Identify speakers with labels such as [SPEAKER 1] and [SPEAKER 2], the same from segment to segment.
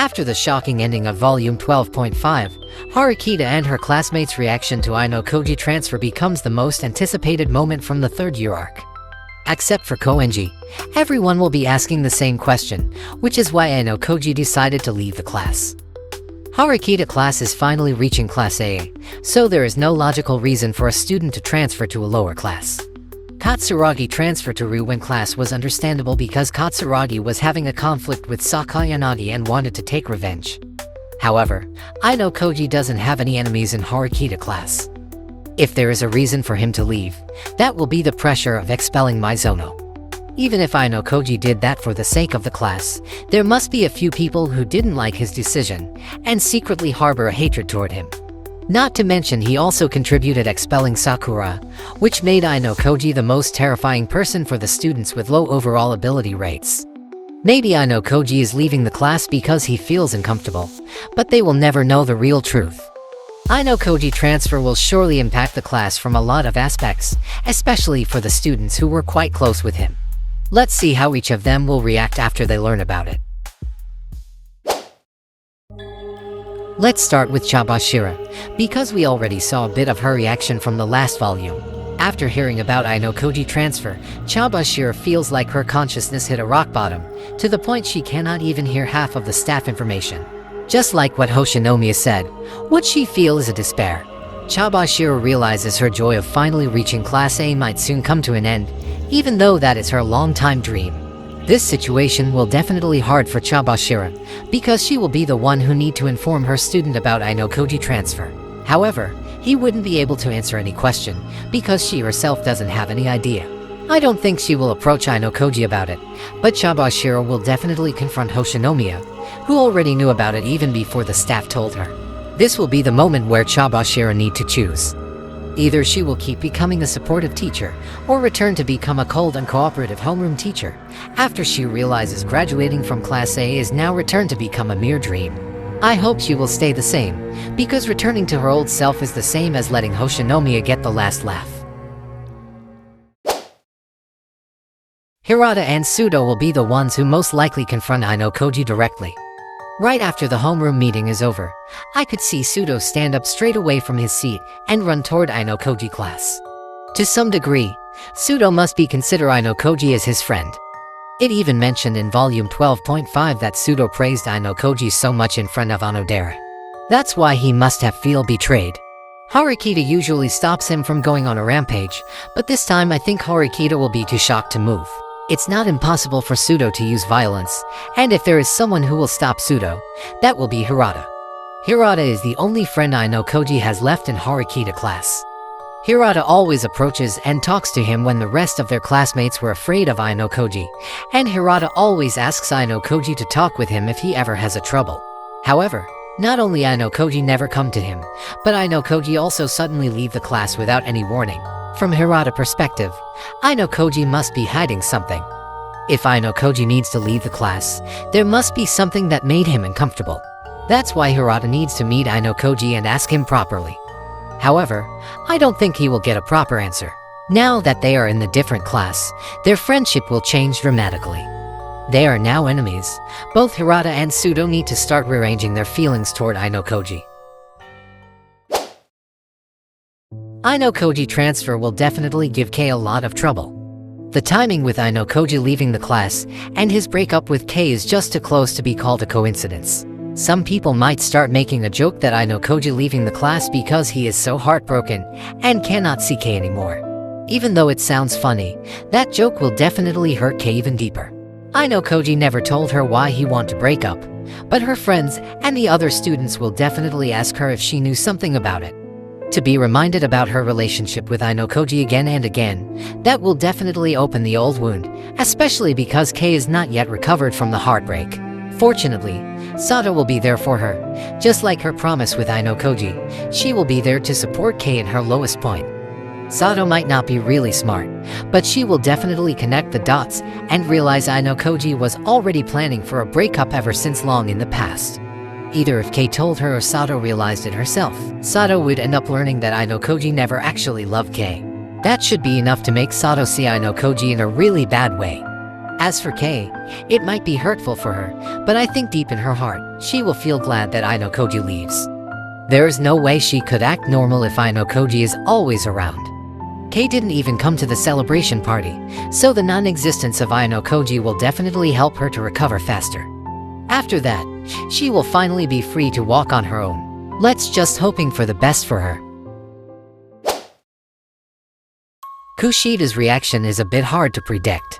[SPEAKER 1] After the shocking ending of Volume 12.5, Horikita and her classmates' reaction to Ayanokoji transfer becomes the most anticipated moment from the third year arc. Except for Koenji, everyone will be asking the same question, which is why Ayanokoji decided to leave the class. Horikita class is finally reaching Class A, so there is no logical reason for a student to transfer to a lower class. Katsuragi transfer to Ruin class was understandable because Katsuragi was having a conflict with Sakayanagi and wanted to take revenge. However, Ayanokoji doesn't have any enemies in Horikita class. If there is a reason for him to leave, that will be the pressure of expelling Mizono. Even if Ayanokoji did that for the sake of the class, there must be a few people who didn't like his decision and secretly harbor a hatred toward him. Not to mention he also contributed expelling Sakura, which made Ayanokoji the most terrifying person for the students with low overall ability rates. Maybe Ayanokoji is leaving the class because he feels uncomfortable, but they will never know the real truth. Ayanokoji transfer will surely impact the class from a lot of aspects, especially for the students who were quite close with him. Let's see how each of them will react after they learn about it. Let's start with Chabashira, because we already saw a bit of her reaction from the last volume. After hearing about Ayanokoji transfer, Chabashira feels like her consciousness hit a rock bottom, to the point she cannot even hear half of the staff information. Just like what Hoshinomiya said, what she feels is a despair. Chabashira realizes her joy of finally reaching Class A might soon come to an end, even though that is her long-time dream. This situation will definitely hard for Chabashira, because she will be the one who need to inform her student about Ayanokoji transfer. However, he wouldn't be able to answer any question, because she herself doesn't have any idea. I don't think she will approach Ayanokoji about it, but Chabashira will definitely confront Hoshinomiya, who already knew about it even before the staff told her. This will be the moment where Chabashira need to choose. Either she will keep becoming a supportive teacher, or return to become a cold and cooperative homeroom teacher, after she realizes graduating from Class A is now returned to become a mere dream. I hope she will stay the same, because returning to her old self is the same as letting Hoshinomiya get the last laugh. Hirata and Sudo will be the ones who most likely confront Ayanokoji directly. Right after the homeroom meeting is over, I could see Sudo stand up straight away from his seat and run toward Ayanokoji class. To some degree, Sudo must be consider Ayanokoji as his friend. It even mentioned in volume 12.5 that Sudo praised Ayanokoji so much in front of Onodera. That's why he must have feel betrayed. Horikita usually stops him from going on a rampage, but this time I think Horikita will be too shocked to move. It's not impossible for Sudo to use violence, and if there is someone who will stop Sudo, that will be Hirata. Hirata is the only friend Ayanokoji has left in Horikita class. Hirata always approaches and talks to him when the rest of their classmates were afraid of Ayanokoji, and Hirata always asks Ayanokoji to talk with him if he ever has a trouble. However, not only Ayanokoji never come to him, but Ayanokoji also suddenly leave the class without any warning. From Hirata perspective, Ayanokoji must be hiding something. If Ayanokoji needs to leave the class, there must be something that made him uncomfortable. That's why Hirata needs to meet Ayanokoji and ask him properly. However, I don't think he will get a proper answer. Now that they are in the different class, their friendship will change dramatically. They are now enemies. Both Hirata and Sudo need to start rearranging their feelings toward Ayanokoji. Ayanokoji transfer will definitely give Kei a lot of trouble. The timing with Ayanokoji leaving the class and his breakup with Kei is just too close to be called a coincidence. Some people might start making a joke that Ayanokoji leaving the class because he is so heartbroken and cannot see Kei anymore. Even though it sounds funny, that joke will definitely hurt Kei even deeper. Ayanokoji never told her why he wanted to break up, but her friends and the other students will definitely ask her if she knew something about it. To be reminded about her relationship with Ayanokoji again and again, that will definitely open the old wound, especially because Kei is not yet recovered from the heartbreak. Fortunately, Sato will be there for her. Just like her promise with Ayanokoji, she will be there to support Kei in her lowest point. Sato might not be really smart, but she will definitely connect the dots and realize Ayanokoji was already planning for a breakup ever since long in the past. Either if Kei told her or Sato realized it herself, Sato would end up learning that Ayanokoji never actually loved Kei. That should be enough to make Sato see Ayanokoji in a really bad way. As for Kei, it might be hurtful for her, but I think deep in her heart, she will feel glad that Ayanokoji leaves. There is no way she could act normal if Ayanokoji is always around. Kei didn't even come to the celebration party, so the non-existence of Ayanokoji will definitely help her to recover faster. After that, she will finally be free to walk on her own. Let's just hoping for the best for her. Kushida's reaction is a bit hard to predict.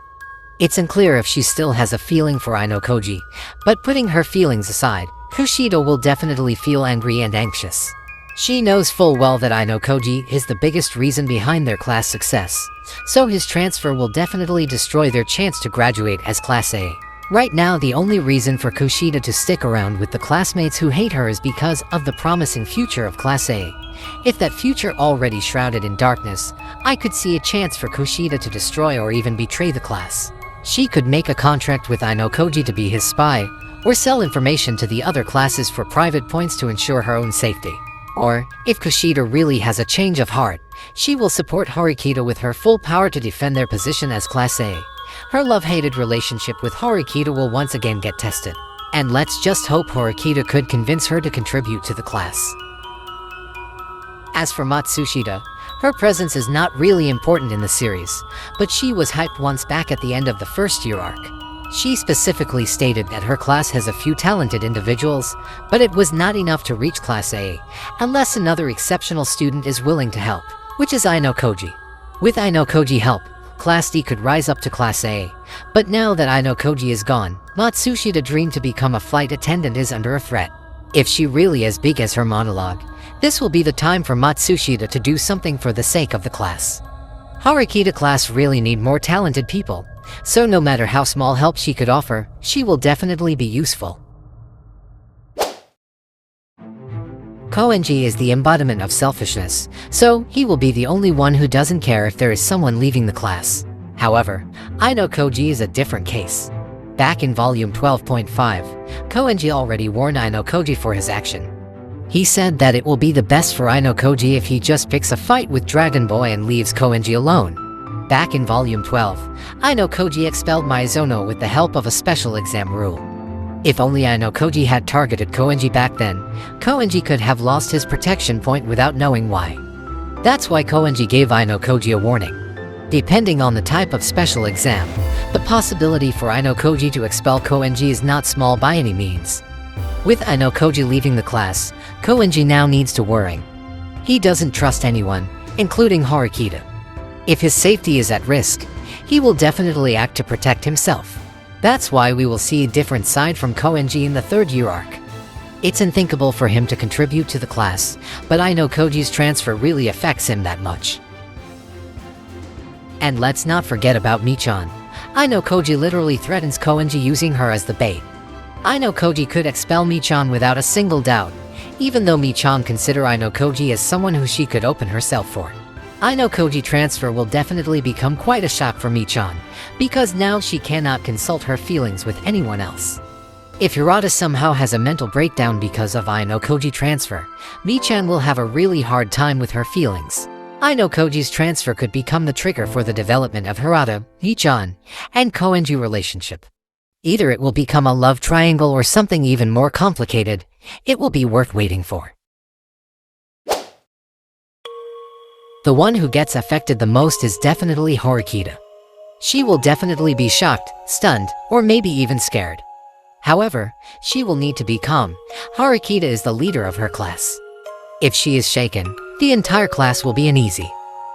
[SPEAKER 1] It's unclear if she still has a feeling for Ayanokoji, but putting her feelings aside, Kushida will definitely feel angry and anxious. She knows full well that Ayanokoji is the biggest reason behind their class success, so his transfer will definitely destroy their chance to graduate as Class A. Right now, the only reason for Kushida to stick around with the classmates who hate her is because of the promising future of Class A. If that future already shrouded in darkness, I could see a chance for Kushida to destroy or even betray the class. She could make a contract with Ayanokoji to be his spy, or sell information to the other classes for private points to ensure her own safety. Or, if Kushida really has a change of heart, she will support Horikita with her full power to defend their position as Class A. Her love-hated relationship with Horikita will once again get tested. And let's just hope Horikita could convince her to contribute to the class. As for Matsushita, her presence is not really important in the series, but she was hyped once back at the end of the first year arc. She specifically stated that her class has a few talented individuals, but it was not enough to reach Class A, unless another exceptional student is willing to help, which is Ayanokoji. With Ayanokoji help, Class D could rise up to Class A, but now that Ayanokoji is gone, Matsushita's dream to become a flight attendant is under a threat. If she really as big as her monologue, this will be the time for Matsushita to do something for the sake of the class. Horikita class really need more talented people, so no matter how small help she could offer, she will definitely be useful. Koenji is the embodiment of selfishness, so he will be the only one who doesn't care if there is someone leaving the class. However, Ayanokoji is a different case. Back in volume 12.5, Koenji already warned Ayanokoji for his action. He said that it will be the best for Ayanokoji if he just picks a fight with Dragon Boy and leaves Koenji alone. Back in volume 12, Ayanokoji expelled Maizono with the help of a special exam rule. If only Ayanokoji had targeted Koenji back then, Koenji could have lost his protection point without knowing why. That's why Koenji gave Ayanokoji a warning. Depending on the type of special exam, the possibility for Ayanokoji to expel Koenji is not small by any means. With Ayanokoji leaving the class, Koenji now needs to worry. He doesn't trust anyone, including Horikita. If his safety is at risk, he will definitely act to protect himself. That's why we will see a different side from Koenji in the third year arc. It's unthinkable for him to contribute to the class, but Ayanokoji's transfer really affects him that much. And let's not forget about Mii-chan. Ayanokoji literally threatens Koenji using her as the bait. Ayanokoji could expel Mii-chan without a single doubt, even though Mii-chan consider Ayanokoji as someone who she could open herself for. Ayanokoji transfer will definitely become quite a shock for Mii-chan, because now she cannot consult her feelings with anyone else. If Hirata somehow has a mental breakdown because of Ayanokoji transfer, Mii-chan will have a really hard time with her feelings. Ayanokoji's transfer could become the trigger for the development of Hirata, Mii-chan, and Koenji relationship. Either it will become a love triangle or something even more complicated. It will be worth waiting for. The one who gets affected the most is definitely Horikita. She will definitely be shocked, stunned, or maybe even scared. However, she will need to be calm. Horikita is the leader of her class. If she is shaken, the entire class will be uneasy.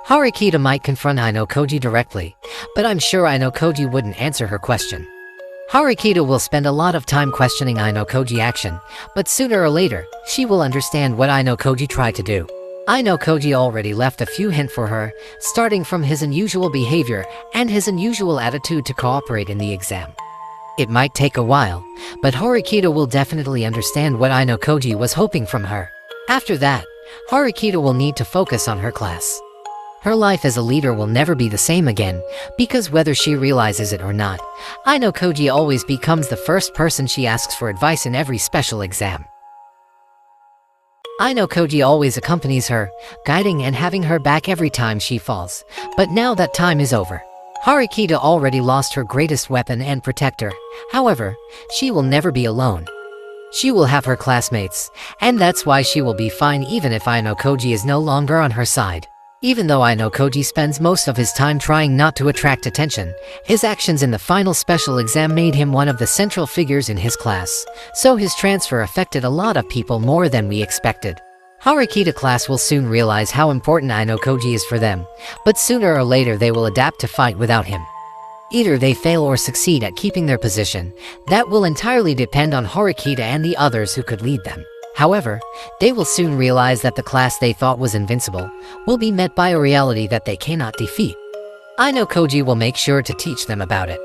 [SPEAKER 1] Horikita might confront Ayanokoji directly, but I'm sure Ayanokoji wouldn't answer her question. Horikita will spend a lot of time questioning Ayanokoji's action, but sooner or later, she will understand what Ayanokoji tried to do. Ayanokoji already left a few hints for her, starting from his unusual behavior and his unusual attitude to cooperate in the exam. It might take a while, but Horikita will definitely understand what Ayanokoji was hoping from her. After that, Horikita will need to focus on her class. Her life as a leader will never be the same again, because whether she realizes it or not, Ayanokoji always becomes the first person she asks for advice in every special exam. Ayanokoji always accompanies her, guiding and having her back every time she falls, but now that time is over. Horikita already lost her greatest weapon and protector. However, she will never be alone. She will have her classmates, and that's why she will be fine even if Ayanokoji is no longer on her side. Even though Ayanokoji spends most of his time trying not to attract attention, his actions in the final special exam made him one of the central figures in his class, so his transfer affected a lot of people more than we expected. Horikita class will soon realize how important Ayanokoji is for them, but sooner or later they will adapt to fight without him. Either they fail or succeed at keeping their position. That will entirely depend on Horikita and the others who could lead them. However, they will soon realize that the class they thought was invincible will be met by a reality that they cannot defeat. Ayanokoji will make sure to teach them about it.